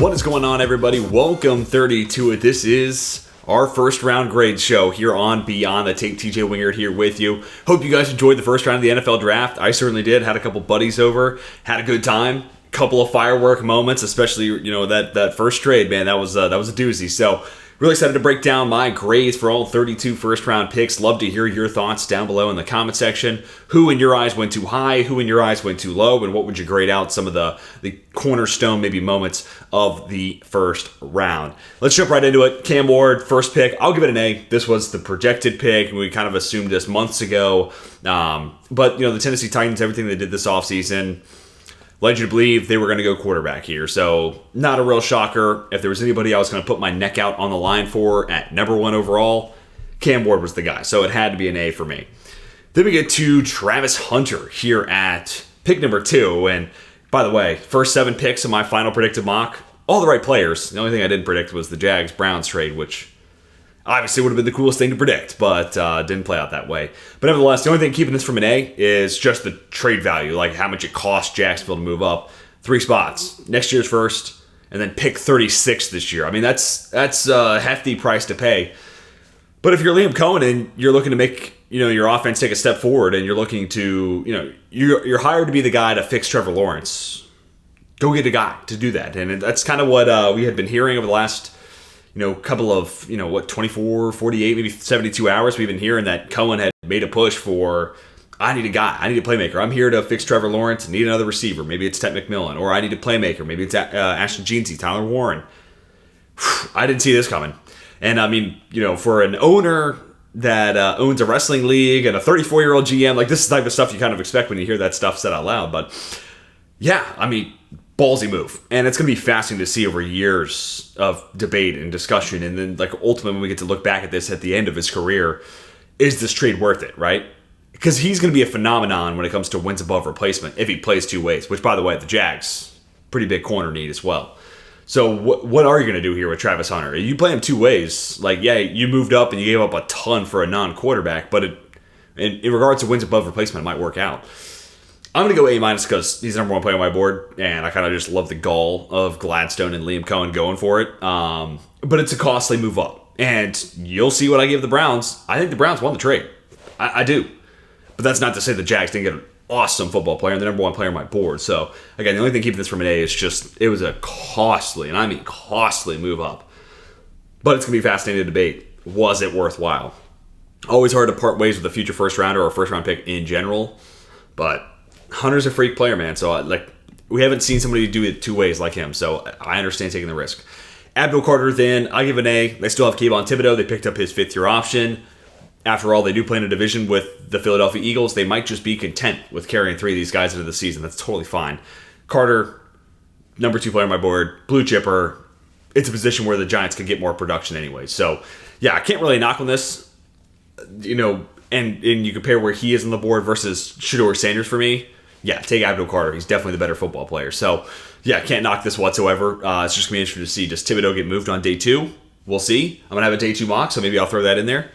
What is going on, everybody? Welcome 32. This is our first round grade show here on Beyond the Tape. TJ Wingard here with you. Hope you guys enjoyed the first round of the NFL draft. I certainly did. Had a couple buddies over. Had a good time. Couple of firework moments, especially that first trade, man. That was a doozy. So really excited to break down my grades for all 32 first round picks. Love to hear your thoughts down below in the comment section. Who in your eyes went too high? Who in your eyes went too low? And what would you grade out some of the cornerstone maybe moments of the first round? Let's jump right into it. Cam Ward, first pick. I'll give it an A. This was the projected pick, and we kind of assumed this months ago. But the Tennessee Titans, everything they did this offseason, led you to believe they were going to go quarterback here. So not a real shocker. If there was anybody I was going to put my neck out on the line for at number one overall, Cam Ward was the guy. So it had to be an A for me. Then we get to Travis Hunter here at pick number 2. And by the way, first 7 picks in my final predicted mock, all the right players. The only thing I didn't predict was the Jags-Browns trade, which obviously would have been the coolest thing to predict, but didn't play out that way. But nevertheless, the only thing keeping this from an A is just the trade value, like how much it cost Jacksonville to move up 3 spots. Next year's first, and then pick 36 this year. I mean, that's a hefty price to pay. But if you're Liam Cohen and you're looking to make your offense take a step forward, and you're looking to you're hired to be the guy to fix Trevor Lawrence, go get a guy to do that. And that's kind of what we had been hearing over the last couple of, 24, 48, maybe 72 hours. We've been hearing that Cohen had made a push for, I need a guy. I need a playmaker. I'm here to fix Trevor Lawrence. I need another receiver. Maybe it's Ted McMillan. Or I need a playmaker. Maybe it's Ashton Jeanty, Tyler Warren. I didn't see this coming. And I mean, for an owner that owns a wrestling league and a 34-year-old GM, like, this is the type of stuff you kind of expect when you hear that stuff said out loud. But yeah, I mean, ballsy move. And it's going to be fascinating to see over years of debate and discussion. And then, ultimately, when we get to look back at this at the end of his career, is this trade worth it, right? Because he's going to be a phenomenon when it comes to wins above replacement if he plays 2 ways, which, by the way, the Jags, pretty big corner need as well. So what are you going to do here with Travis Hunter? You play him 2 ways. You moved up and you gave up a ton for a non-quarterback, but in regards to wins above replacement, it might work out. I'm going to go A- because he's the number 1 player on my board, and I kind of just love the gall of Gladstone and Liam Cohen going for it. But it's a costly move up. And you'll see what I give the Browns. I think the Browns won the trade. I do. But that's not to say the Jags didn't get an awesome football player and the number 1 player on my board. So, again, the only thing keeping this from an A is just it was a costly, and I mean costly, move up. But it's going to be fascinating to debate. Was it worthwhile? Always hard to part ways with a future first rounder or a first round pick in general. But Hunter's a freak player, man. So, we haven't seen somebody do it 2 ways like him. So, I understand taking the risk. Abdul Carter, then, I give an A. They still have Kayvon Thibodeau. They picked up his 5th-year option. After all, they do play in a division with the Philadelphia Eagles. They might just be content with carrying 3 of these guys into the season. That's totally fine. Carter, number 2 player on my board, blue chipper. It's a position where the Giants could get more production anyway. So, yeah, I can't really knock on this. And you compare where he is on the board versus Shedeur Sanders for me. Yeah, take Abdul Carter. He's definitely the better football player. So, yeah, can't knock this whatsoever. It's just going to be interesting to see. Does Thibodeau get moved on day 2? We'll see. I'm going to have a day 2 mock, so maybe I'll throw that in there.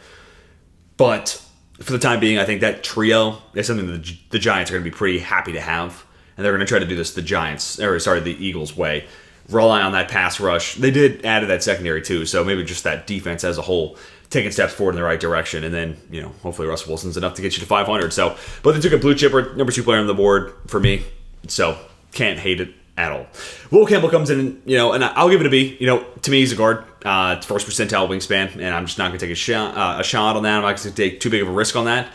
But for the time being, I think that trio is something that the Giants are going to be pretty happy to have. And they're going to try to do this the Eagles way. Rely on that pass rush. They did add to that secondary too, so maybe just that defense as a whole taking steps forward in the right direction. And then, hopefully Russell Wilson's enough to get you to 500. So, but they took a blue chipper, number 2 player on the board for me. So, can't hate it at all. Will Campbell comes in, and I'll give it a B. To me, he's a guard. It's first percentile wingspan, and I'm just not going to take a shot on that. I'm not going to take too big of a risk on that.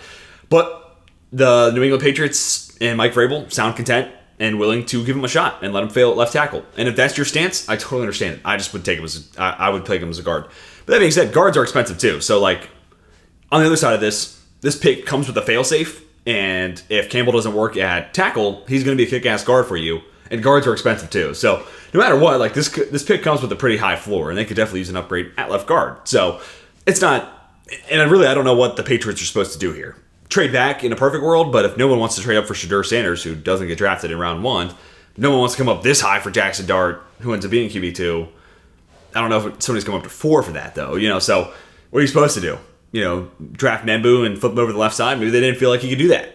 But the New England Patriots and Mike Vrabel sound content and willing to give him a shot and let him fail at left tackle. And if that's your stance, I totally understand it. I just would take him I would take him as a guard. But that being said, guards are expensive too. So, on the other side of this pick comes with a failsafe, and if Campbell doesn't work at tackle, he's going to be a kick-ass guard for you. And guards are expensive too. So no matter what, this pick comes with a pretty high floor, and they could definitely use an upgrade at left guard. So it's not, and I don't know what the Patriots are supposed to do here. Trade back in a perfect world, but if no one wants to trade up for Shedeur Sanders, who doesn't get drafted in round 1, no one wants to come up this high for Jackson Dart, who ends up being QB2. I don't know if somebody's come up to 4 for that though. So what are you supposed to do? Draft Membu and flip him over to the left side? Maybe they didn't feel like he could do that.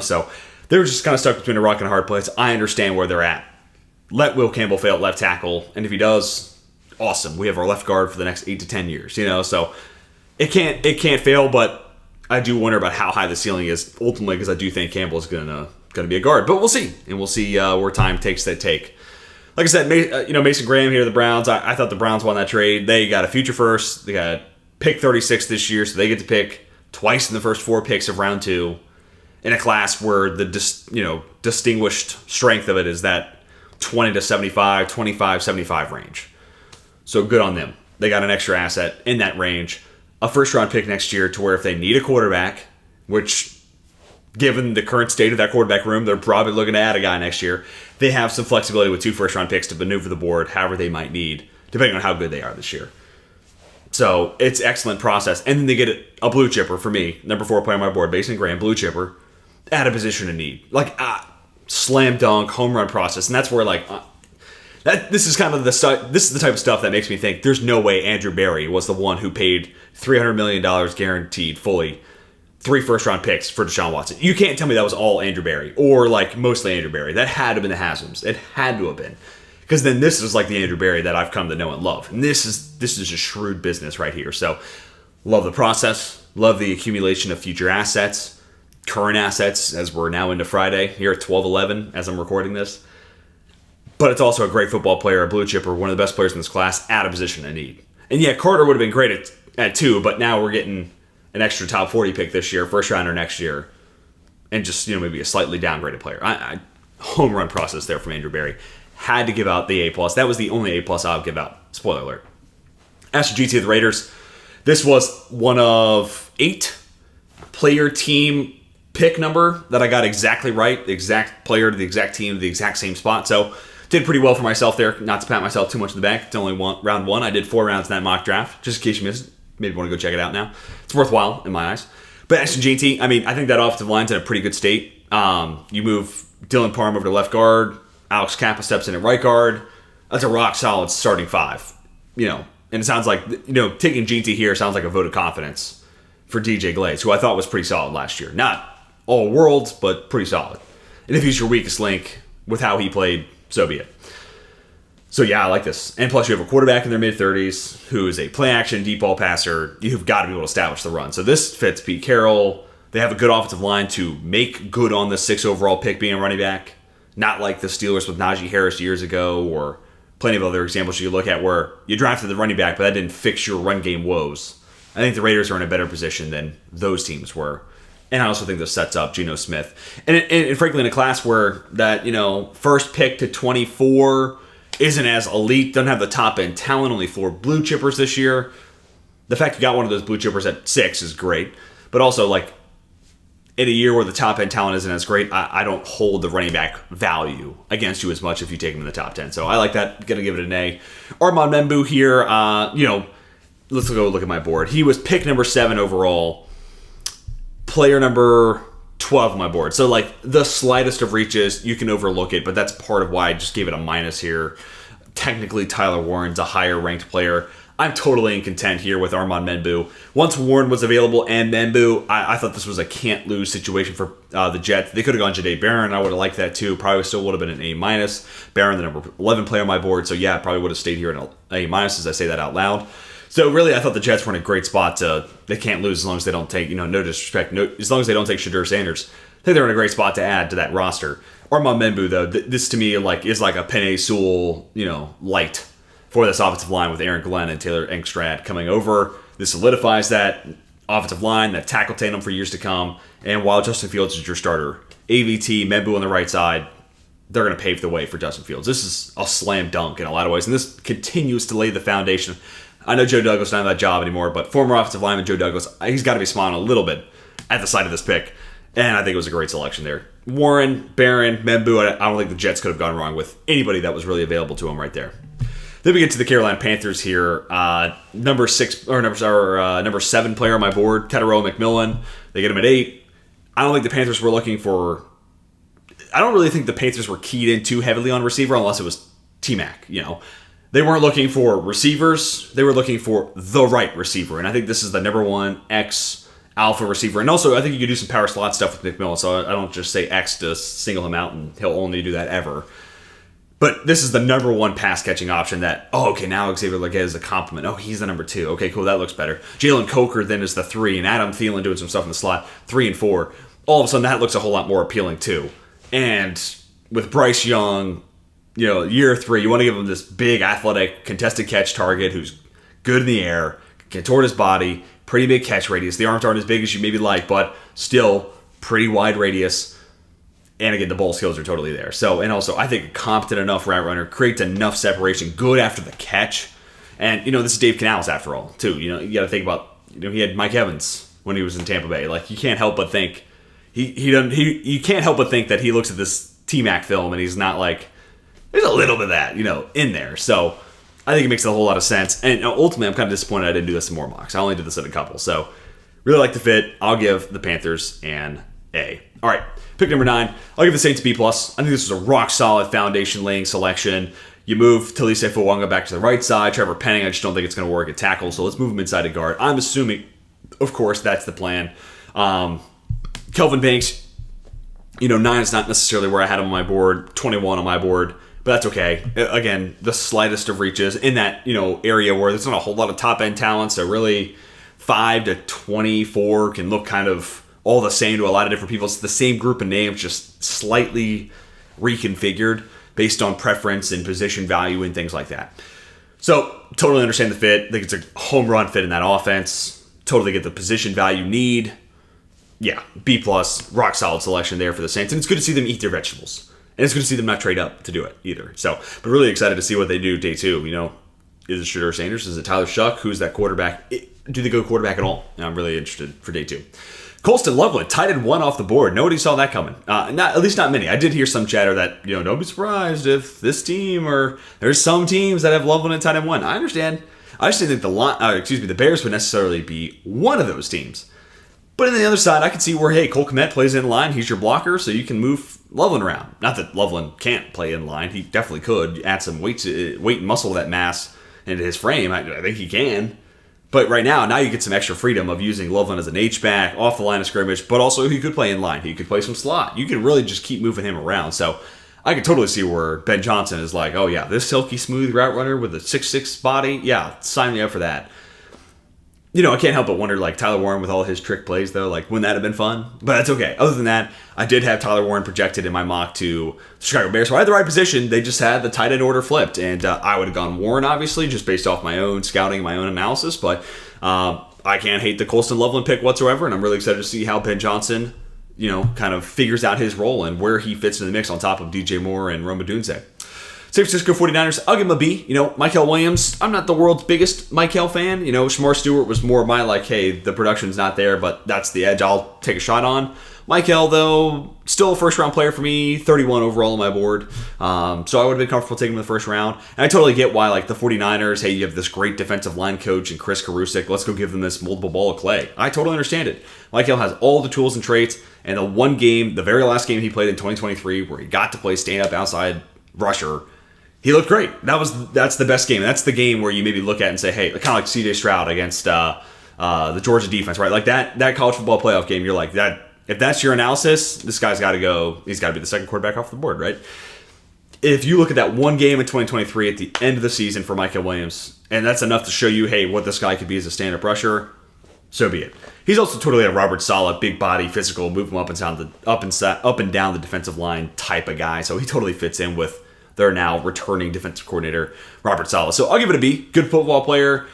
So they were just kind of stuck between a rock and a hard place. I understand where they're at. let Will Campbell fail at left tackle, and if he does, awesome. We have our left guard for the next 8 to 10 years, so it can't fail, but I do wonder about how high the ceiling is ultimately, because I do think Campbell is going to be a guard, but we'll see, and we'll see where time takes that take. Like I said, Mason Graham here, the Browns. I thought the Browns won that trade. They got a future first. They got pick 36 this year, so they get to pick twice in the first 4 picks of round 2 in a class where the distinguished strength of it is that 20 to 75, 25, 75 range. So good on them. They got an extra asset in that range. A first-round pick next year to where if they need a quarterback, which, given the current state of that quarterback room, they're probably looking to add a guy next year. They have some flexibility with 2 first-round picks to maneuver the board however they might need, depending on how good they are this year. So it's excellent process. And then they get a blue chipper for me, number 4 player on my board, Mason Graham, blue chipper, at a position of need. Slam dunk, home run process. And that's where, this is kind of this is the type of stuff that makes me think there's no way Andrew Berry was the one who paid $300 million guaranteed fully 3 first-round picks for Deshaun Watson. You can't tell me that was all Andrew Berry, or mostly Andrew Berry. That had to have been the Haslam's. It had to have been. Because then this is like the Andrew Berry that I've come to know and love. And this is a shrewd business right here. So love the process, love the accumulation of future assets, current assets, as we're now into Friday here at 12:11 as I'm recording this. But it's also a great football player, a blue chipper, one of the best players in this class at a position of need. And yeah, Carter would have been great at 2, but now we're getting an extra top 40 pick this year, first rounder next year, and just maybe a slightly downgraded player. Home run process there from Andrew Berry. Had to give out the A+. That was the only A+ I'll give out. Spoiler alert. As for GT of the Raiders, this was one of 8 player team pick number that I got exactly right. The exact player to the exact team to the exact same spot. So did pretty well for myself there. Not to pat myself too much in the back. It's only round 1. I did 4 rounds in that mock draft. Just in case you missed it. Maybe want to go check it out now. It's worthwhile in my eyes. But as for GT, I think that offensive line's in a pretty good state. You move Dylan Parham over to left guard. Alex Kappa steps in at right guard. That's a rock solid starting 5. And it sounds like, taking GT here sounds like a vote of confidence for DJ Glaze, who I thought was pretty solid last year. Not all worlds, but pretty solid. And if he's your weakest link with how he played, so be it. So yeah, I like this. And plus you have a quarterback in their mid-30s who is a play-action deep ball passer. You've got to be able to establish the run. So this fits Pete Carroll. They have a good offensive line to make good on the 6 overall pick being a running back. Not like the Steelers with Najee Harris years ago, or plenty of other examples you look at where you drafted the running back, but that didn't fix your run game woes. I think the Raiders are in a better position than those teams were. And I also think this sets up Geno Smith. And frankly, in a class where that, first pick to 24 isn't as elite, doesn't have the top end talent, only 4 blue chippers this year. The fact you got one of those blue chippers at 6 is great. But also, in a year where the top end talent isn't as great, I don't hold the running back value against you as much if you take him in the top 10. So I like that. Going to give it an A. Armand Membu here, let's go look at my board. He was pick number 7 overall, player number 12 on my board. So the slightest of reaches, you can overlook it, but that's part of why I just gave it a minus here. Technically, Tyler Warren's a higher ranked player. I'm totally in content here with Armand Membu. Once Warren was available and Membu, I thought this was a can't-lose situation for the Jets. They could have gone Jahdae Barron. I would have liked that too. Probably still would have been an A-. Barron, the number 11 player on my board. So yeah, probably would have stayed here in an A- as I say that out loud. So really, I thought the Jets were in a great spot. They can't lose as long as they don't take, no disrespect, as long as they don't take Shadur Sanders. I think they're in a great spot to add to that roster. Armand Membu, though, this to me is like a Penei Sewell, light for this offensive line with Aaron Glenn and Taylor Engstrad coming over. This solidifies that offensive line, that tackle tandem for years to come. And while Justin Fields is your starter, AVT, Membu on the right side, they're going to pave the way for Justin Fields. This is a slam dunk in a lot of ways, and this continues to lay the foundation. I know Joe Douglas doesn't have that job anymore, but former offensive lineman Joe Douglas, he's got to be smiling a little bit at the sight of this pick. And I think it was a great selection there. Warren, Barron, Membu, I don't think the Jets could have gone wrong with anybody that was really available to them right there. Then we get to the Carolina Panthers here. Number 7 player on my board, Tetairoa McMillan. They get him at 8. I don't think the Panthers were looking for... I don't really think the Panthers were keyed in too heavily on receiver unless it was T-Mac, They weren't looking for receivers. They were looking for the right receiver. And I think this is the number 1 X alpha receiver. And also, I think you could do some power slot stuff with McMillan, so I don't just say X to single him out, and he'll only do that ever. But this is the number one pass-catching option that, okay, now Xavier Legette is a compliment. Oh, he's the number 2. Okay, cool, that looks better. Jalen Coker then is the 3, and Adam Thielen doing some stuff in the slot, 3 and 4. All of a sudden, that looks a whole lot more appealing, too. And with Bryce Young, year 3, you want to give him this big, athletic, contested catch target who's good in the air, can contort his body, pretty big catch radius. The arms aren't as big as you maybe like, but still pretty wide radius. And again, the ball skills are totally there. So, and also, I think a competent enough route runner creates enough separation, good after the catch. And, this is Dave Canales after all, too. You got to think about, he had Mike Evans when he was in Tampa Bay. Like, you can't help but think, you can't help but think that he looks at this T-Mac film and he's not like, there's a little bit of that, in there. So, I think it makes a whole lot of sense. And ultimately, I'm kind of disappointed I didn't do this in more mocks. I only did this in a couple. So, really like the fit. I'll give the Panthers an A. All right. Pick number 9, I'll give the Saints B+. I think this was a rock-solid foundation-laying selection. You move Talise Fuwanga back to the right side. Trevor Penning, I just don't think it's going to work at tackle, so let's move him inside a guard. I'm assuming, of course, that's the plan. Kelvin Banks, 9 is not necessarily where I had him on my board, 21 on my board, but that's okay. Again, the slightest of reaches in that, area where there's not a whole lot of top-end talent, so really 5 to 24 can look kind of all the same to a lot of different people. It's the same group of names, just slightly reconfigured based on preference and position value and things like that. So, totally understand the fit. I think it's a home run fit in that offense. Totally get the position value need. Yeah, B+, rock solid selection there for the Saints. And it's good to see them eat their vegetables. And it's good to see them not trade up to do it either. So, but really excited to see what they do day 2. Is it Shedeur Sanders? Is it Tyler Shuck? Who's that quarterback? Do they go quarterback at all? And I'm really interested for day 2. Colston Loveland, tight end 1 off the board. Nobody saw that coming. At least not many. I did hear some chatter that, don't be surprised if this team or there's some teams that have Loveland at tight end 1. I understand. I just didn't think the Bears would necessarily be one of those teams. But on the other side, I could see where, hey, Cole Kmet plays in line. He's your blocker, so you can move Loveland around. Not that Loveland can't play in line. He definitely could. Add some weight and muscle to that mass into his frame. I think he can. But right now you get some extra freedom of using Loveland as an H-back, off the line of scrimmage, but also he could play in line. He could play some slot. You can really just keep moving him around. So I could totally see where Ben Johnson is like, oh yeah, this silky smooth route runner with a 6'6" body, yeah, sign me up for that. I can't help but wonder, like, Tyler Warren with all his trick plays, though, like, wouldn't that have been fun? But that's okay. Other than that, I did have Tyler Warren projected in my mock to the Chicago Bears, so I had the right position. They just had the tight end order flipped, and I would have gone Warren, obviously, just based off my own scouting and my own analysis, but I can't hate the Colston Loveland pick whatsoever, and I'm really excited to see how Ben Johnson, kind of figures out his role and where he fits in the mix on top of DJ Moore and Roma Dunze. San Francisco 49ers, I'll give him a B. Mykel Williams, I'm not the world's biggest Mykel fan. Shamar Stewart was more my like, hey, the production's not there, but that's the edge I'll take a shot on. Mykel, though, still a first-round player for me, 31 overall on my board. So I would have been comfortable taking him in the first round. And I totally get why, like, the 49ers, hey, you have this great defensive line coach and Chris Karusik. Let's go give them this multiple ball of clay. I totally understand it. Mykel has all the tools and traits, and the one game, the very last game he played in 2023, where he got to play stand-up outside rusher, he looked great. That's the best game. That's the game where you maybe look at and say, hey, kind of like C.J. Stroud against the Georgia defense, right? Like that college football playoff game, you're like, that. If that's your analysis, this guy's got to go. He's got to be the second quarterback off the board, right? If you look at that one game in 2023 at the end of the season for Mykel Williams, and that's enough to show you, hey, what this guy could be as a stand-up rusher, so be it. He's also totally a Robert Saleh, big body, physical, move him up and down the defensive line type of guy. So he totally fits in with their now returning defensive coordinator, Robert Saleh. So I'll give it a B. Good football player.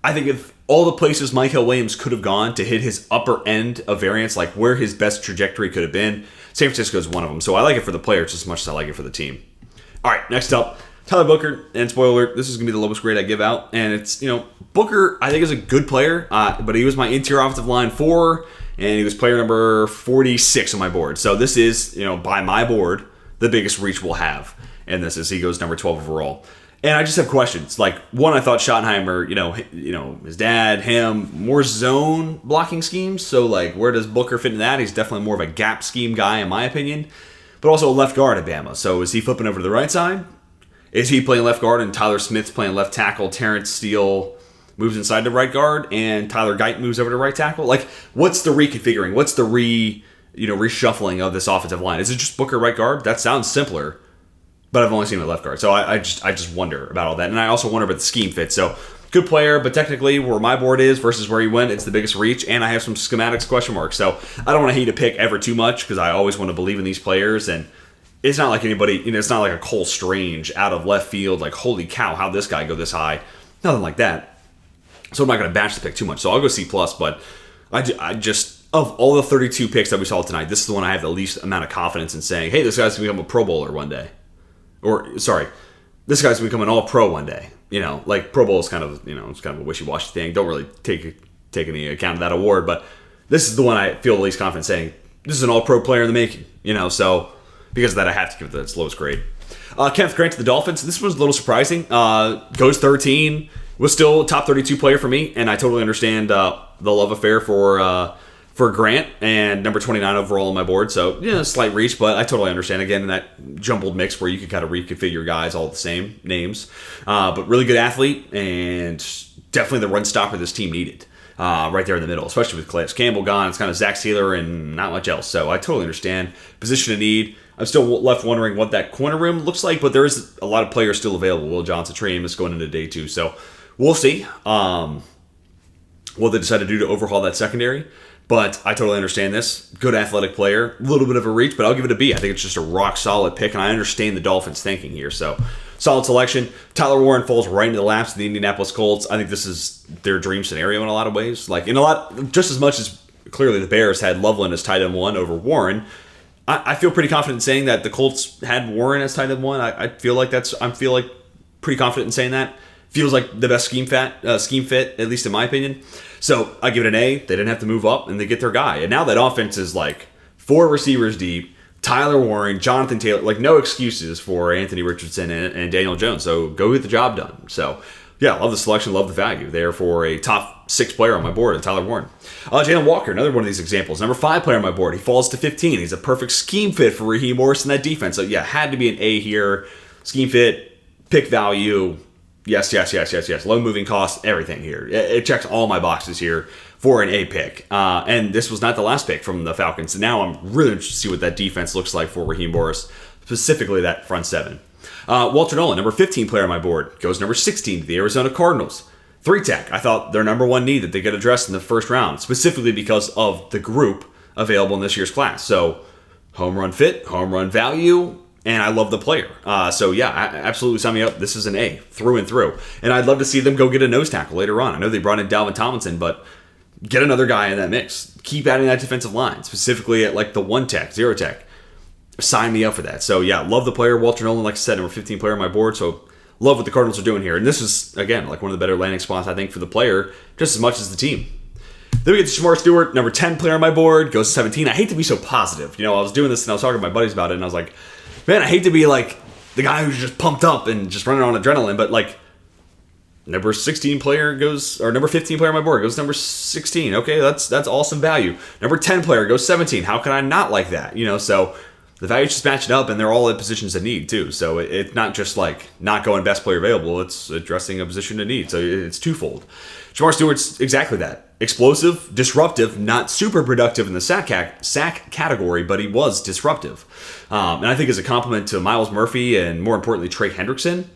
I think if all the places Mykel Williams could have gone to hit his upper end of variance, like where his best trajectory could have been, San Francisco is one of them. So I like it for the players as much as I like it for the team. All right, next up, Tyler Booker. And spoiler alert, this is going to be the lowest grade I give out. And it's, Booker, I think, is a good player, but he was my interior offensive line 4, and he was player number 46 on my board. So this is, by my board, the biggest reach we'll have. And this is, he goes number 12 overall. And I just have questions. Like, one, I thought Schottenheimer, his dad, him, more zone blocking schemes. So, like, where does Booker fit in that? He's definitely more of a gap scheme guy, in my opinion. But also a left guard at Bama. So, is he flipping over to the right side? Is he playing left guard and Tyler Smith's playing left tackle? Terrence Steele moves inside the right guard and Tyler Guyton moves over to right tackle? Like, what's the reconfiguring? What's the reshuffling of this offensive line? Is it just Booker right guard? That sounds simpler. but I've only seen him at left guard. So I just wonder about all that. And I also wonder about the scheme fit. So good player, but technically where my board is versus where he went, it's the biggest reach, and I have some schematics question marks. So I don't want to hate a pick ever too much because I always want to believe in these players. And it's not like anybody, it's not like a Cole Strange out of left field, like, holy cow, how'd this guy go this high? Nothing like that. So I'm not going to bash the pick too much. So I'll go C+, but I just, of all the 32 picks that we saw tonight, this is the one I have the least amount of confidence in saying, hey, this guy's going to become a Pro Bowler one day. Or, sorry, this guy's going to become an All-Pro one day. Like Pro Bowl is kind of, it's kind of a wishy-washy thing. Don't really take any account of that award, but this is the one I feel the least confident saying, this is an All-Pro player in the making, so because of that, I have to give it its lowest grade. Kenneth Grant to the Dolphins. This was a little surprising. Goes 13. Was still a top 32 player for me, and I totally understand the love affair for Grant and number 29 overall on my board. So, slight reach, but I totally understand. Again, in that jumbled mix where you could kind of reconfigure guys all the same names. But really good athlete and definitely the run stopper this team needed. Right there in the middle, especially with Calais Campbell gone. It's kind of Zach Sealer and not much else. So I totally understand. Position of need. I'm still left wondering what that corner room looks like, but there is a lot of players still available. Will Johnson, Trey Amos going into day 2. So we'll see what they decide to do to overhaul that secondary. But I totally understand this. Good athletic player. A little bit of a reach, but I'll give it a B. I think it's just a rock-solid pick, and I understand the Dolphins' thinking here. So solid selection. Tyler Warren falls right into the laps of the Indianapolis Colts. I think this is their dream scenario in a lot of ways. Like, just as much as clearly the Bears had Loveland as tight end 1 over Warren, I feel pretty confident in saying that the Colts had Warren as tight end 1. I feel like pretty confident in saying that. Feels like the best scheme fit, at least in my opinion. So I give it an A. They didn't have to move up, and they get their guy. And now that offense is like 4 receivers deep, Tyler Warren, Jonathan Taylor, like no excuses for Anthony Richardson and Daniel Jones. So go get the job done. So yeah, love the selection, love the value there for a top 6 player on my board, and Tyler Warren. Jalen Walker, another one of these examples. Number 5 player on my board. He falls to 15. He's a perfect scheme fit for Raheem Morris in that defense. So yeah, had to be an A here. Scheme fit, pick value. Yes. Low moving cost, everything here. It checks all my boxes here for an A pick. And this was not the last pick from the Falcons. Now I'm really interested to see what that defense looks like for Raheem Morris, specifically that front 7. Walter Nolan, number 15 player on my board, goes number 16 to the Arizona Cardinals. 3-tech. I thought their number 1 need that they could address in the first round, specifically because of the group available in this year's class. So home run fit, home run value, and I love the player. So yeah, absolutely sign me up. This is an A through and through. And I'd love to see them go get a nose tackle later on. I know they brought in Dalvin Tomlinson, but get another guy in that mix. Keep adding that defensive line, specifically at like the 1-tech, 0-tech. Sign me up for that. So yeah, love the player. Walter Nolan, like I said, number 15 player on my board. So love what the Cardinals are doing here. And this is, again, like one of the better landing spots, I think, for the player, just as much as the team. Then we get to Shamar Stewart, number 10 player on my board, goes 17. I hate to be so positive. I was doing this and I was talking to my buddies about it, and I was like, man, I hate to be like the guy who's just pumped up and just running on adrenaline, but like number 16 player goes, or number 15 player on my board goes number 16. Okay, that's awesome value. Number 10 player goes 17. How can I not like that? So the value's just matching up, and they're all in positions of need too. So it's not just like not going best player available. It's addressing a position of need. So it's twofold. Shamar Stewart's exactly that. Explosive, disruptive, not super productive in the sack category, but he was disruptive. And I think as a compliment to Myles Murphy and more importantly Trey Hendrickson,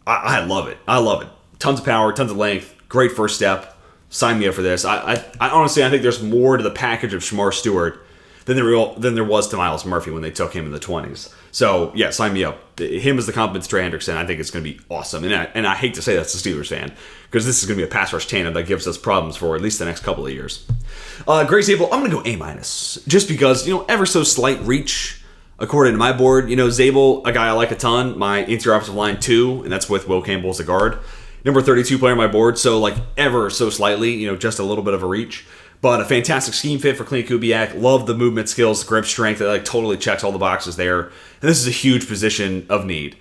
I love it. I love it. Tons of power, tons of length, great first step. Sign me up for this. I honestly, I think there's more to the package of Shamar Stewart than there was to Myles Murphy when they took him in the 20s. So yeah, sign me up. Him as the compliment to Trey Hendrickson, I think it's going to be awesome. And I hate to say that's a Steelers fan, because this is going to be a pass rush tandem that gives us problems for at least the next couple of years. Greg Zabel, I'm going to go A-, just because, ever so slight reach according to my board. Zabel, a guy I like a ton, my interior offensive line 2, and that's with Will Campbell as a guard. Number 32 player on my board, so like ever so slightly, just a little bit of a reach. But a fantastic scheme fit for Clint Kubiak. Love the movement skills, grip strength. That totally checks all the boxes there. And this is a huge position of need.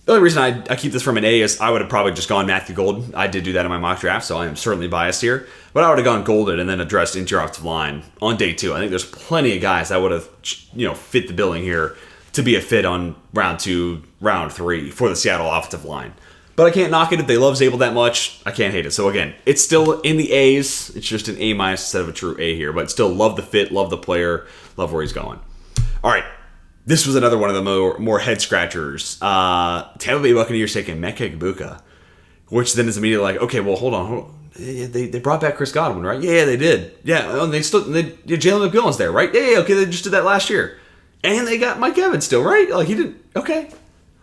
The only reason I keep this from an A is I would have probably just gone Matthew Golden. I did do that in my mock draft, so I am certainly biased here. But I would have gone Golden and then addressed interior offensive line on day 2. I think there's plenty of guys that would have fit the billing here to be a fit on round 2, round 3 for the Seattle offensive line. But I can't knock it if they love Zabel that much. I can't hate it. So again, it's still in the A's. It's just an A- instead of a true A here. But still love the fit, love the player, love where he's going. All right. This was another one of the more head scratchers. Tampa Bay Buccaneers taking Meka Egbuka, which then is immediately like, okay, well, hold on. They brought back Chris Godwin, right? Yeah, they did. Yeah, and Jalen McMillan's there, right? Yeah, okay, they just did that last year. And they got Mike Evans still, right? Like, he didn't, okay.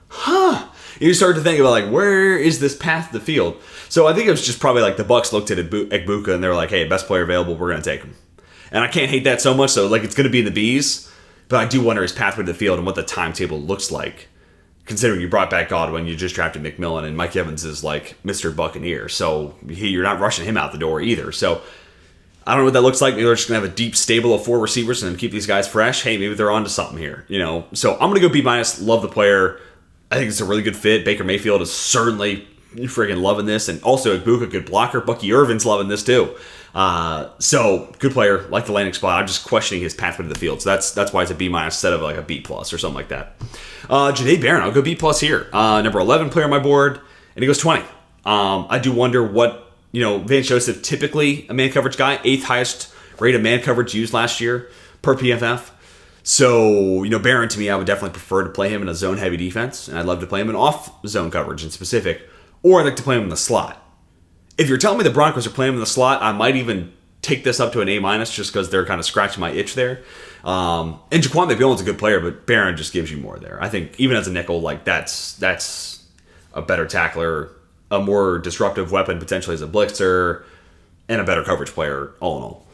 Huh. You start to think about, like, where is this path to the field? So I think it was just probably like the Bucs looked at Egbuka and they were like, hey, best player available, we're going to take him. And I can't hate that so much, so, like, it's going to be in the Bs, but I do wonder his pathway to the field and what the timetable looks like. Considering you brought back Godwin, you just drafted McMillan, and Mike Evans is like Mr. Buccaneer, so you're not rushing him out the door either. So I don't know what that looks like. Maybe they're just going to have a deep stable of 4 receivers and then keep these guys fresh. Hey, maybe they're onto something here, So I'm going to go B-. Love the player. I think it's a really good fit. Baker Mayfield is certainly freaking loving this, and also Egbuka, good blocker. Bucky Irvin's loving this too. So good player, like the landing spot. I'm just questioning his pathway to the field. So that's why it's a B- instead of like a B+ or something like that. Jahdae Barron, I'll go B+ here. Number 11 player on my board, and he goes 20. I do wonder what, Vance Joseph, typically a man coverage guy, 8th highest rate of man coverage used last year per PFF. So, Barron, to me, I would definitely prefer to play him in a zone-heavy defense, and I'd love to play him in off-zone coverage in specific, or I'd like to play him in the slot. If you're telling me the Broncos are playing him in the slot, I might even take this up to an A- just because they're kind of scratching my itch there. And Jaquan McMillan's a good player, but Barron just gives you more there. I think even as a nickel, like that's a better tackler, a more disruptive weapon potentially as a blitzer, and a better coverage player all in all.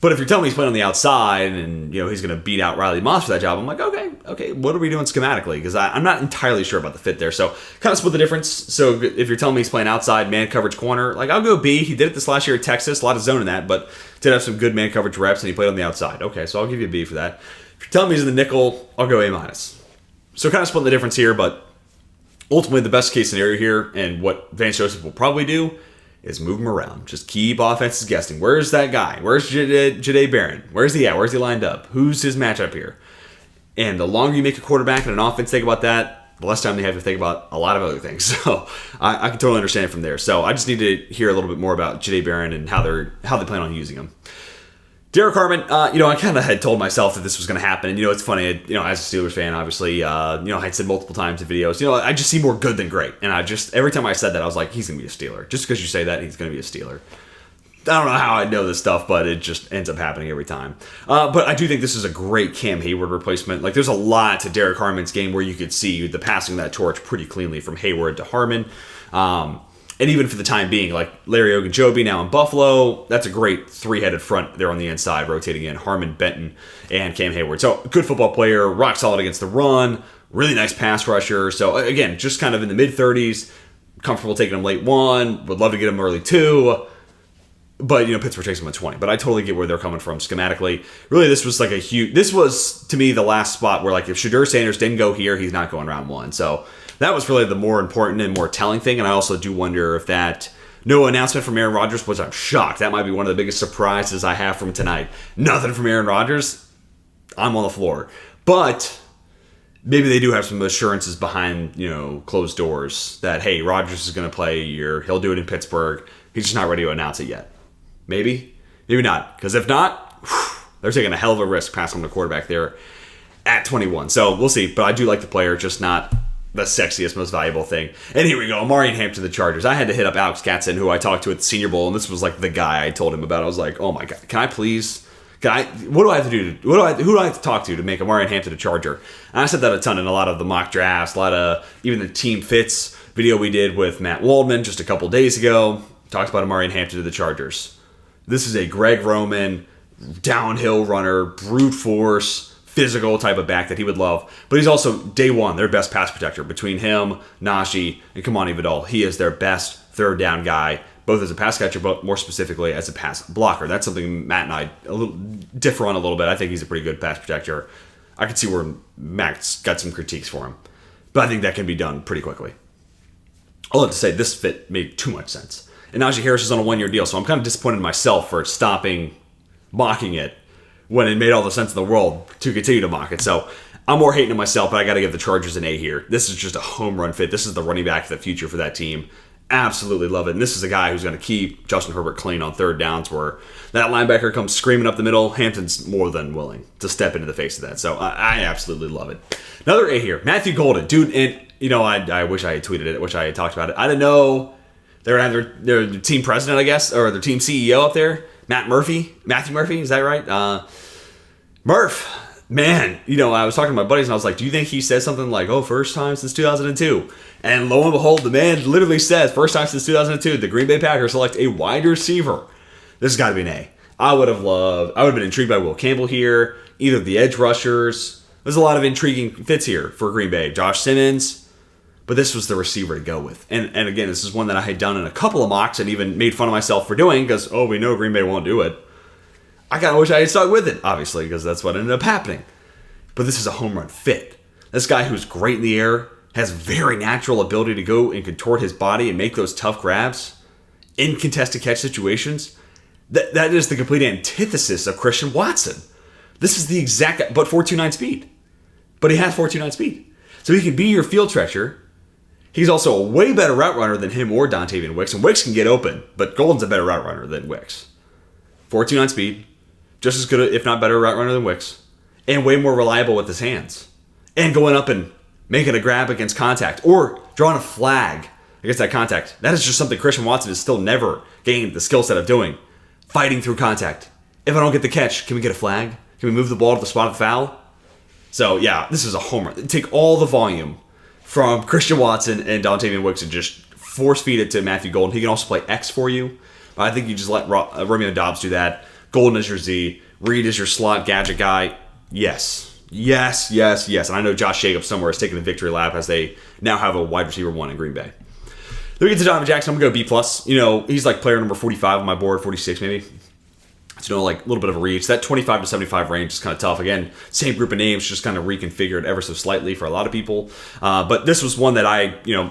But if you're telling me he's playing on the outside and he's going to beat out Riley Moss for that job, I'm like, okay, what are we doing schematically? Because I'm not entirely sure about the fit there. So kind of split the difference. So if you're telling me he's playing outside man coverage corner, like I'll go B. He did it this last year at Texas, a lot of zone in that, but did have some good man coverage reps and he played on the outside. Okay, so I'll give you a B for that. If you're telling me he's in the nickel, I'll go A-. So kind of splitting the difference here, but ultimately the best case scenario here and what Vance Joseph will probably do is move him around. Just keep offenses guessing. Where's that guy? Where's Jahdae Barron? Where's he at? Where's he lined up? Who's his matchup here? And the longer you make a quarterback and an offense think about that, the less time they have to think about a lot of other things. So I can totally understand it from there. So I just need to hear a little bit more about Jahdae Barron and how they plan on using him. Derek Harmon, I kind of had told myself that this was going to happen. And, it's funny, as a Steelers fan, obviously, I had said multiple times in videos, I just see more good than great. And every time I said that, I was like, he's going to be a Steeler. Just because you say that, he's going to be a Steeler. I don't know how I know this stuff, but it just ends up happening every time. But I do think this is a great Cam Hayward replacement. Like, there's a lot to Derek Harmon's game where you could see the passing of that torch pretty cleanly from Hayward to Harmon. And even for the time being, like Larry Ogunjobi now in Buffalo, that's a great 3-headed front there on the inside, rotating in Harmon, Benton, and Cam Hayward. So good football player, rock solid against the run, really nice pass rusher. So again, just kind of in the mid-30s, comfortable taking him late 1, would love to get him early 2. But, Pittsburgh takes him at 20. But I totally get where they're coming from schematically. Really, this was like this was, to me, the last spot where, like, if Shedeur Sanders didn't go here, he's not going round 1. So that was really the more important and more telling thing. And I also do wonder if that no announcement from Aaron Rodgers, which I'm shocked. That might be one of the biggest surprises I have from tonight. Nothing from Aaron Rodgers. I'm on the floor. But maybe they do have some assurances behind, closed doors that, hey, Rodgers is going to play a year. He'll do it in Pittsburgh. He's just not ready to announce it yet. Maybe not. Because if not, they're taking a hell of a risk passing on the quarterback there at 21. So we'll see. But I do like the player, just not the sexiest, most valuable thing. And here we go. Amari Hampton, the Chargers. I had to hit up Alex Katzen, who I talked to at the Senior Bowl, and this was like the guy I told him about. I was like, oh my God, what do I have to do? Who do I have to talk to make Amari Hampton a Charger? And I said that a ton in a lot of the mock drafts, a lot of even the Team Fits video we did with Matt Waldman just a couple days ago. Talked about Amari Hampton to the Chargers. This is a Greg Roman, downhill runner, brute force, physical type of back that he would love. But he's also, day one, their best pass protector. Between him, Najee, and Kamani Vidal, he is their best third down guy, both as a pass catcher, but more specifically as a pass blocker. That's something Matt and I differ on a little bit. I think he's a pretty good pass protector. I can see where Matt's got some critiques for him. But I think that can be done pretty quickly. I'll have to say, this fit made too much sense. And Najee Harris is on a 1-year deal, so I'm kind of disappointed in myself for stopping mocking it when it made all the sense in the world to continue to mock it. So I'm more hating it myself, but I got to give the Chargers an A here. This is just a home run fit. This is the running back of the future for that team. Absolutely love it. And this is a guy who's going to keep Justin Herbert clean on third downs where that linebacker comes screaming up the middle. Hampton's more than willing to step into the face of that. So I absolutely love it. Another A here. Matthew Golden. Dude, and I wish I had tweeted it. I wish I had talked about it. I didn't know they were having their team president, I guess, or their team CEO up there. Matthew Murphy, is that right? Murph, man, I was talking to my buddies and I was like, do you think he said something like, first time since 2002? And lo and behold, the man literally says, first time since 2002, the Green Bay Packers select a wide receiver. This has got to be an A. I would have been intrigued by Will Campbell here, either the edge rushers. There's a lot of intriguing fits here for Green Bay. Josh Simmons, but this was the receiver to go with. And again, this is one that I had done in a couple of mocks and even made fun of myself for doing because, we know Green Bay won't do it. I kind of wish I had stuck with it, obviously, because that's what ended up happening. But this is a home run fit. This guy who's great in the air, has very natural ability to go and contort his body and make those tough grabs in contested catch situations. That is the complete antithesis of Christian Watson. This is the exact, but 4.29 speed. But he has 4.29 speed. So he can be your field stretcher. He's also a way better route runner than him or Dontavian Wicks. And Wicks can get open, but Golden's a better route runner than Wicks. 4.29 speed. Just as good, if not better, route runner than Wicks. And way more reliable with his hands. And going up and making a grab against contact. Or drawing a flag against that contact. That is just something Christian Watson has still never gained the skill set of doing. Fighting through contact. If I don't get the catch, can we get a flag? Can we move the ball to the spot of the foul? So, yeah, this is a homer. Take all the volume from Christian Watson and Dontavian Wicks and just force feed it to Matthew Golden. He can also play X for you. But I think you just let Romeo Doubs do that. Golden is your Z. Reed is your slot gadget guy. Yes. And I know Josh Jacobs somewhere is taking the victory lap as they now have a wide receiver 1 in Green Bay. Then we get to Donovan Jackson. I'm going to go B+. He's like player number 45 on my board, 46 maybe. So, like a little bit of a reach. That 25 to 75 range is kind of tough. Again, same group of names, just kind of reconfigured ever so slightly for a lot of people. But this was one that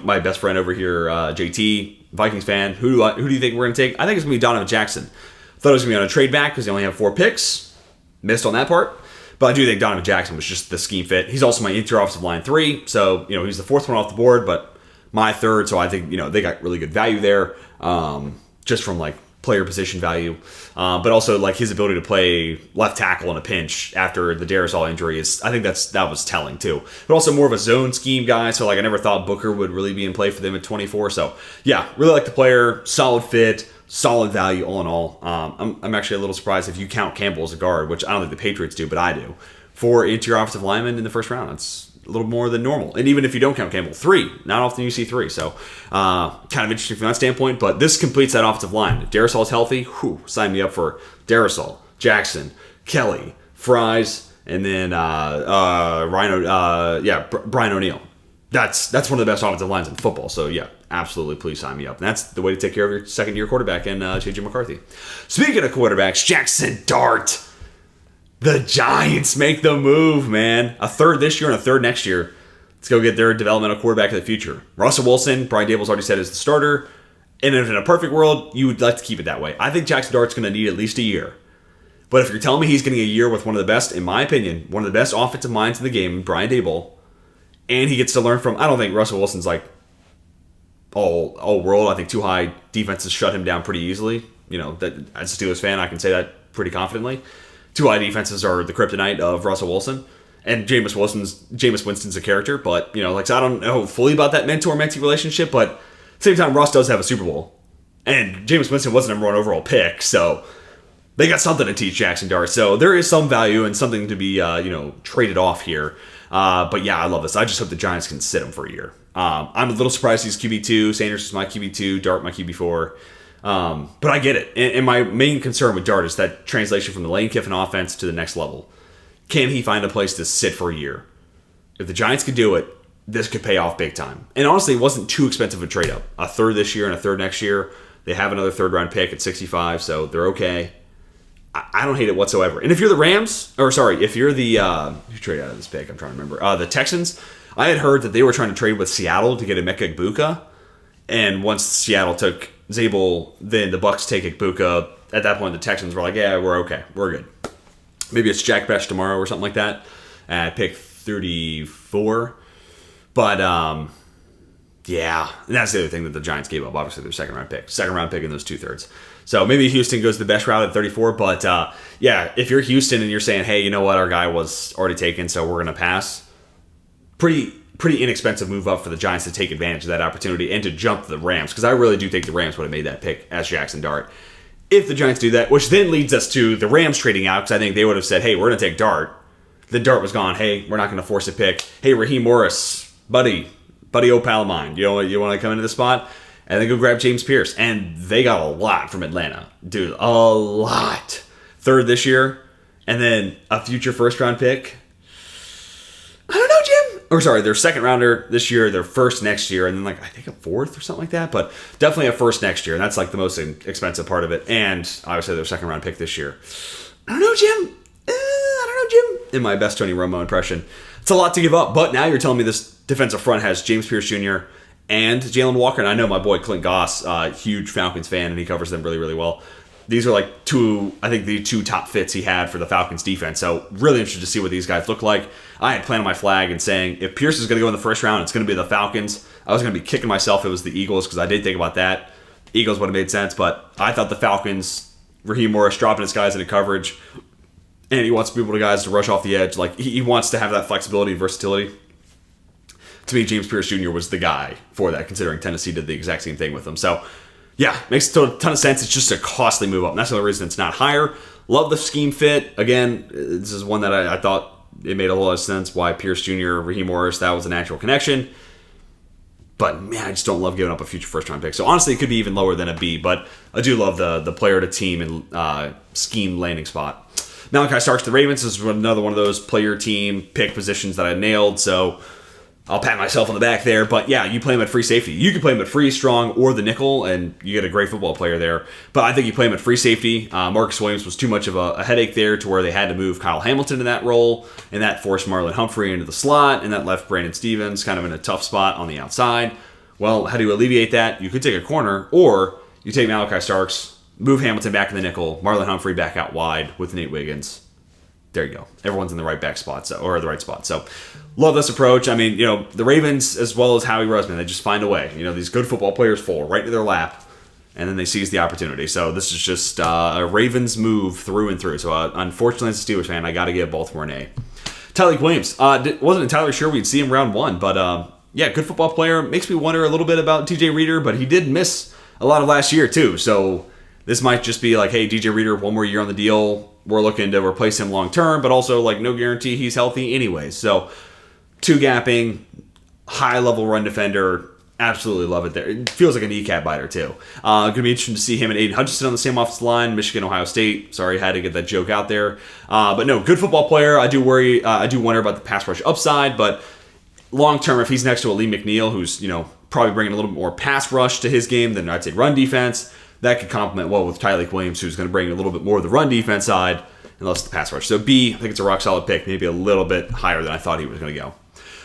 my best friend over here, JT, Vikings fan, who do you think we're going to take? I think it's going to be Donovan Jackson. Thought it was going to be on a trade back because they only have 4 picks. Missed on that part. But I do think Donovan Jackson was just the scheme fit. He's also my interior offensive line 3. So, he's the 4th one off the board, but my 3rd. So I think, they got really good value there. Just from like player position value. But also like his ability to play left tackle in a pinch after the Darisaw injury I think that was telling too. But also more of a zone scheme guy. So like I never thought Booker would really be in play for them at 24. So yeah, really like the player, solid fit, solid value all in all. I'm actually a little surprised if you count Campbell as a guard, which I don't think the Patriots do, but I do. 4 interior offensive linemen in the first round. That's a little more than normal. And even if you don't count Campbell, 3. Not often you see 3. So kind of interesting from that standpoint. But this completes that offensive line. If Darisaul's healthy, sign me up for Darisaul, Jackson, Kelly, Fries, and then Brian O'Neill. That's one of the best offensive lines in football. So yeah, absolutely, please sign me up. And that's the way to take care of your second-year quarterback in J.J. McCarthy. Speaking of quarterbacks, Jackson Dart. The Giants make the move, man. A 3rd this year and a 3rd next year. Let's go get their developmental quarterback of the future. Russell Wilson, Brian Daboll's already said, is the starter. And if in a perfect world, you would like to keep it that way. I think Jackson Dart's going to need at least a year. But if you're telling me he's getting a year with one of the best, in my opinion, one of the best offensive minds in the game, Brian Daboll, and he gets to learn from, I don't think Russell Wilson's like all world. I think too high defenses shut him down pretty easily. That as a Steelers fan, I can say that pretty confidently. Too high defenses are the kryptonite of Russell Wilson. And Jameis Winston's a character, but, I don't know fully about that mentor-mentee relationship, but at the same time, Russ does have a Super Bowl. And Jameis Winston was the number 1 overall pick, so they got something to teach Jackson Dart. So there is some value and something to be, traded off here. But yeah, I love this. I just hope the Giants can sit him for a year. I'm a little surprised he's QB2. Sanders is my QB2. Dart my QB4. But I get it. And my main concern with Dart is that translation from the Lane Kiffin offense to the next level. Can he find a place to sit for a year? If the Giants could do it, this could pay off big time. And honestly, it wasn't too expensive a trade-up. A 3rd this year and a 3rd next year. They have another 3rd-round pick at 65, so they're okay. I don't hate it whatsoever. And if you're the Rams, if you're the who traded out of this pick? I'm trying to remember. The Texans. I had heard that they were trying to trade with Seattle to get Emeka Egbuka, and once Seattle took Zabel, then the Bucs take Egbuka. At that point, the Texans were like, "Yeah, we're okay, we're good." Maybe it's Jack Bech tomorrow or something like that at pick 34. But Yeah, and that's the other thing that the Giants gave up. Obviously, their second round pick in those 2/3. So maybe Houston goes the best route at 34. But yeah, if you're Houston and you're saying, hey, you know what, our guy was already taken, so we're going to pass. Pretty inexpensive move up for the Giants to take advantage of that opportunity and to jump the Rams, because I really do think the Rams would have made that pick as Jackson Dart. If the Giants do that, which then leads us to the Rams trading out, because I think they would have said, hey, we're going to take Dart. Then Dart was gone. Hey, we're not going to force a pick. Hey, Raheem Morris, buddy, old pal of mine. You want to come into the spot? And then go grab James Pierce. And they got a lot from Atlanta. Dude, a lot. Third this year, and then a future first-round pick. I don't know, Jim. Or sorry, their second rounder this year, their first next year, and then I think a fourth or something like that. But definitely a first next year, and that's the most expensive part of it. And obviously their second round pick this year. I don't know, Jim. In my best Tony Romo impression, it's a lot to give up. But now you're telling me this defensive front has James Pierce Jr. and Jalen Walker, and I know my boy Clint Goss, huge Falcons fan, and he covers them really, really well. These are the two top fits he had for the Falcons defense. So really interested to see what these guys look like. I had planted my flag and saying, if Pierce is going to go in the first round, it's going to be the Falcons. I was going to be kicking myself if it was the Eagles, because I did think about that. Eagles would have made sense, but I thought the Falcons, Raheem Morris dropping his guys into coverage, and he wants people to rush off the edge. He wants to have that flexibility and versatility. To me, James Pierce Jr. was the guy for that, considering Tennessee did the exact same thing with him. So, yeah, makes a ton of sense. It's just a costly move up. And that's the only reason it's not higher. Love the scheme fit. Again, this is one that I thought it made a lot of sense why Pierce Jr., Raheem Morris, that was a natural connection. But, man, I just don't love giving up a future first-round pick. So, honestly, it could be even lower than a B. But I do love the player-to-team and scheme landing spot. Malachi Starks, the Ravens, is another one of those player-team pick positions that I nailed. So, I'll pat myself on the back there. But yeah, you play him at free safety. You can play him at free, strong, or the nickel, and you get a great football player there. But I think you play him at free safety. Marcus Williams was too much of a headache there to where they had to move Kyle Hamilton in that role, and that forced Marlon Humphrey into the slot, and that left Brandon Stevens kind of in a tough spot on the outside. Well, how do you alleviate that? You could take a corner, or you take Malachi Starks, move Hamilton back in the nickel, Marlon Humphrey back out wide with Nate Wiggins. There you go. Everyone's in the right back spot, or the right spot. So, love this approach. I mean, the Ravens, as well as Howie Roseman, they just find a way. These good football players fall right into their lap, and then they seize the opportunity. So, this is just a Ravens move through and through. So, unfortunately, as a Steelers fan, I got to give Baltimore an A. Tyleik Williams. Wasn't entirely sure we'd see him round one, but yeah, good football player. Makes me wonder a little bit about TJ Reader, but he did miss a lot of last year, too. So, this might just be hey, DJ Reader, one more year on the deal. We're looking to replace him long term, but also no guarantee he's healthy anyways. So, two gapping, high level run defender, absolutely love it there. It feels like a kneecap biter too. Going to be interesting to see him and Aiden Hutchinson on the same offensive line. Michigan, Ohio State. Sorry, had to get that joke out there. But no, good football player. I do wonder about the pass rush upside, but long term, if he's next to a Lee McNeil, who's probably bringing a little bit more pass rush to his game than I'd say run defense. That could complement well with Tyleik Williams, who's going to bring a little bit more of the run defense side and less the pass rush. So B, I think it's a rock solid pick, maybe a little bit higher than I thought he was going to go.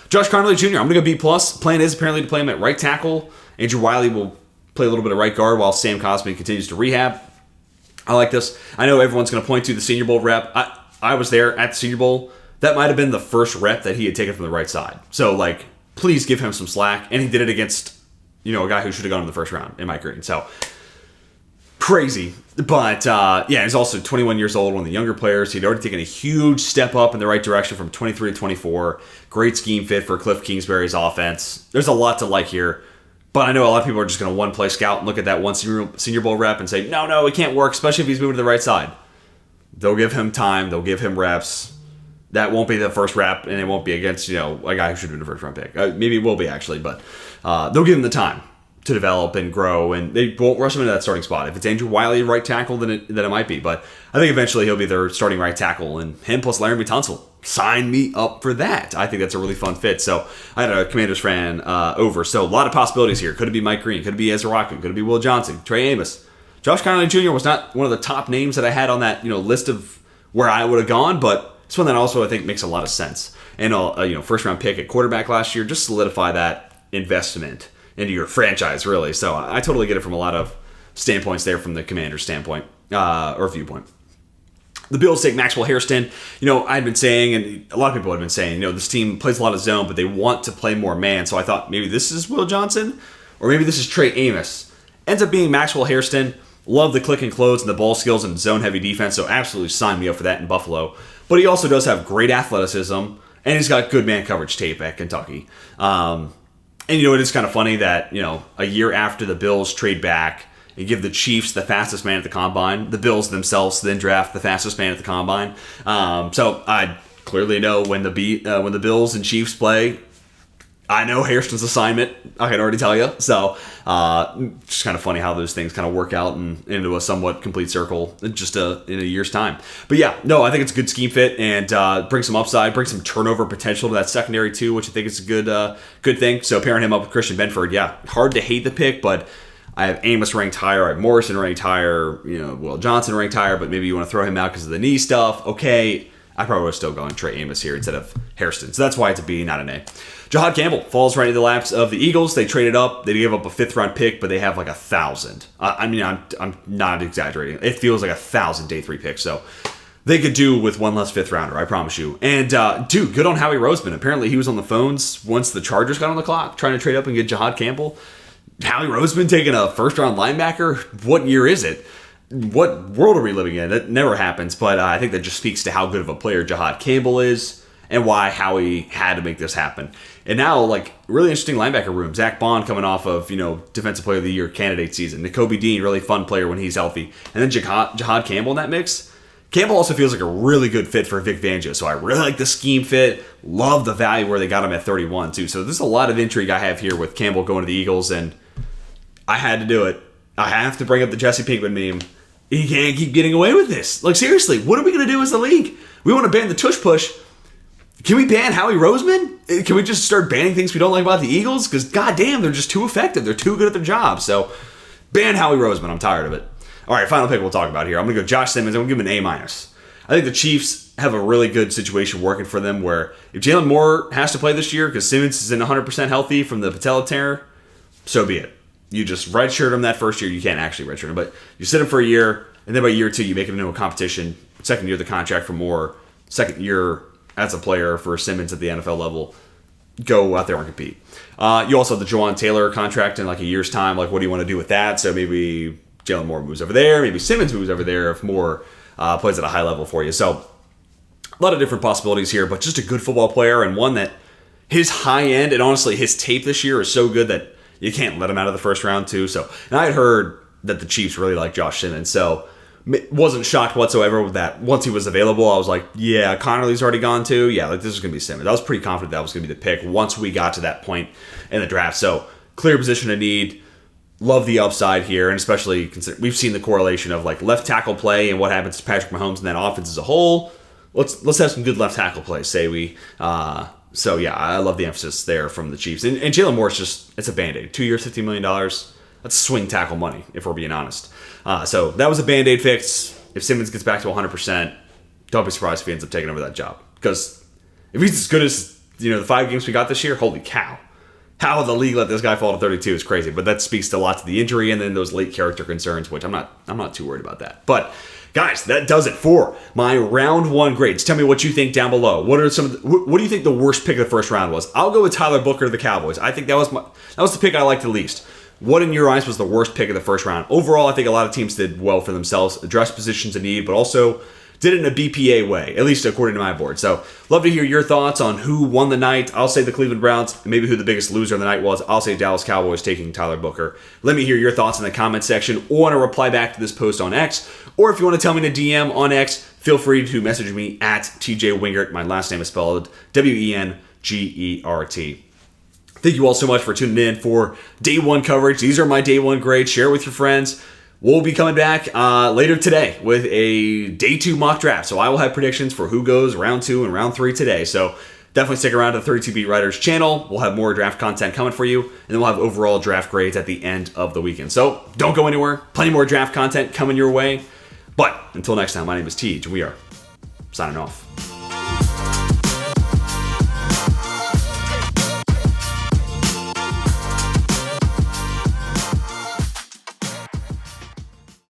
Josh Connolly Jr., I'm going to go B+. Plan is apparently to play him at right tackle. Andrew Wiley will play a little bit of right guard while Sam Cosmi continues to rehab. I like this. I know everyone's going to point to the Senior Bowl rep. I was there at the Senior Bowl. That might have been the first rep that he had taken from the right side. So, please give him some slack. And he did it against, a guy who should have gone in the first round, in my opinion. So, crazy. But, yeah, he's also 21 years old, one of the younger players. He'd already taken a huge step up in the right direction from 23 to 24. Great scheme fit for Cliff Kingsbury's offense. There's a lot to like here. But I know a lot of people are just going to one-play scout and look at that one Senior Bowl rep and say, no, it can't work, especially if he's moving to the right side. They'll give him time. They'll give him reps. That won't be the first rep, and it won't be against, a guy who should have been a first-round pick. Maybe it will be, actually, but they'll give him the time to develop and grow, and they won't rush him into that starting spot. If it's Andrew Wiley right tackle, then it might be. But I think eventually he'll be their starting right tackle, and him plus Laramie Tunsil. Sign me up for that. I think that's a really fun fit. So I had a Commanders fan over. So a lot of possibilities here. Could it be Mike Green? Could it be Ezra Rockman? Could it be Will Johnson? Trey Amos? Josh Connolly Jr. was not one of the top names that I had on that list of where I would have gone, but it's one that also I think makes a lot of sense. And first round pick at quarterback last year, just solidify that investment into your franchise, really. So I totally get it from a lot of standpoints there from the Commanders' standpoint or viewpoint. The Bills take Maxwell Hairston. I'd been saying, and a lot of people had been saying, this team plays a lot of zone, but they want to play more man. So I thought maybe this is Will Johnson, or maybe this is Trey Amos. Ends up being Maxwell Hairston. Love the click and close and the ball skills and zone-heavy defense, so absolutely sign me up for that in Buffalo. But he also does have great athleticism, and he's got good man coverage tape at Kentucky. And it is kind of funny that, a year after the Bills trade back and give the Chiefs the fastest man at the combine, the Bills themselves then draft the fastest man at the combine. So I clearly know when the Bills and Chiefs play, I know Hairston's assignment. I can already tell you. So just kind of funny how those things kind of work out into a somewhat complete circle just in a year's time. But yeah, no, I think it's a good scheme fit and bring some upside, bring some turnover potential to that secondary too, which I think is a good thing. So pairing him up with Christian Benford, yeah, hard to hate the pick, but I have Amos ranked higher, I have Morrison ranked higher, Will Johnson ranked higher, but maybe you want to throw him out because of the knee stuff. Okay, I probably would still go on Trey Amos here instead of Hairston. So that's why it's a B, not an A. Jahad Campbell falls right into the laps of the Eagles. They traded up. They gave up a 5th-round pick, but they have like 1,000. I'm not exaggerating. It feels like 1,000 day 3 picks. So they could do with one less 5th-rounder, I promise you. And, dude, good on Howie Roseman. Apparently he was on the phones once the Chargers got on the clock trying to trade up and get Jahad Campbell. Howie Roseman taking a 1st-round linebacker? What year is it? What world are we living in? That never happens, but I think that just speaks to how good of a player Jahad Campbell is and why Howie had to make this happen. And now, really interesting linebacker room. Zach Bond coming off of, Defensive Player of the Year candidate season. Nakobe Dean, really fun player when he's healthy. And then Jahad Campbell in that mix. Campbell also feels like a really good fit for Vic Fangio. So I really like the scheme fit. Love the value where they got him at 31, too. So there's a lot of intrigue I have here with Campbell going to the Eagles, and I had to do it. I have to bring up the Jesse Pinkman meme. He can't keep getting away with this. Seriously, what are we going to do as a league? We want to ban the tush push. Can we ban Howie Roseman? Can we just start banning things we don't like about the Eagles? Because, goddamn, they're just too effective. They're too good at their job. So, ban Howie Roseman. I'm tired of it. All right, final pick we'll talk about here. I'm going to go Josh Simmons. I'm going to give him an A-. I think the Chiefs have a really good situation working for them where if Jalen Moore has to play this year because Simmons isn't 100% healthy from the patella tear, so be it. You just redshirt him that first year. You can't actually redshirt him, but you sit him for a year, and then by year 2, you make him into a competition. Second year, the contract for Moore. Second year as a player for Simmons at the NFL level. Go out there and compete. You also have the Jawan Taylor contract in a year's time. What do you want to do with that? So maybe Jalen Moore moves over there. Maybe Simmons moves over there if Moore plays at a high level for you. So a lot of different possibilities here, but just a good football player and one that his high end and honestly his tape this year is so good that you can't let him out of the first round too. So, and I had heard that the Chiefs really like Josh Simmons, so wasn't shocked whatsoever with that. Once he was available, I was like, yeah, Connerly's already gone too. Yeah, this is going to be Simmons. I was pretty confident that was going to be the pick once we got to that point in the draft. So, clear position of need. Love the upside here, and especially we've seen the correlation of left tackle play and what happens to Patrick Mahomes and that offense as a whole. Let's have some good left tackle play, say we. So, yeah, I love the emphasis there from the Chiefs. And Jalen Moore's it's a Band-Aid. 2 years, $50 million. That's swing tackle money, if we're being honest. So that was a Band-Aid fix. If Simmons gets back to 100%, don't be surprised if he ends up taking over that job. Because if he's as good as the 5 games we got this year, holy cow. How the league let this guy fall to 32 is crazy. But that speaks to a lot to the injury and then those late character concerns, which I'm not too worried about that. But guys, that does it for my round 1 grades. Tell me what you think down below. What do you think the worst pick of the first round was? I'll go with Tyler Booker to the Cowboys. I think that was the pick I liked the least. What in your eyes was the worst pick of the first round? Overall, I think a lot of teams did well for themselves, addressed positions in need, but also did it in a BPA way, at least according to my board. So, love to hear your thoughts on who won the night. I'll say the Cleveland Browns, maybe who the biggest loser of the night was. I'll say Dallas Cowboys taking Tyler Booker. Let me hear your thoughts in the comment section or in a reply back to this post on X. Or if you want to tell me in a DM on X, feel free to message me at TJ Wingert. My last name is spelled Wengert. Thank you all so much for tuning in for day 1 coverage. These are my day 1 grades. Share with your friends. We'll be coming back later today with a day 2 mock draft. So I will have predictions for who goes round 2 and round 3 today. So definitely stick around to the 32 Beat Writers channel. We'll have more draft content coming for you. And then we'll have overall draft grades at the end of the weekend. So don't go anywhere. Plenty more draft content coming your way. But until next time, my name is Tej, and we are signing off.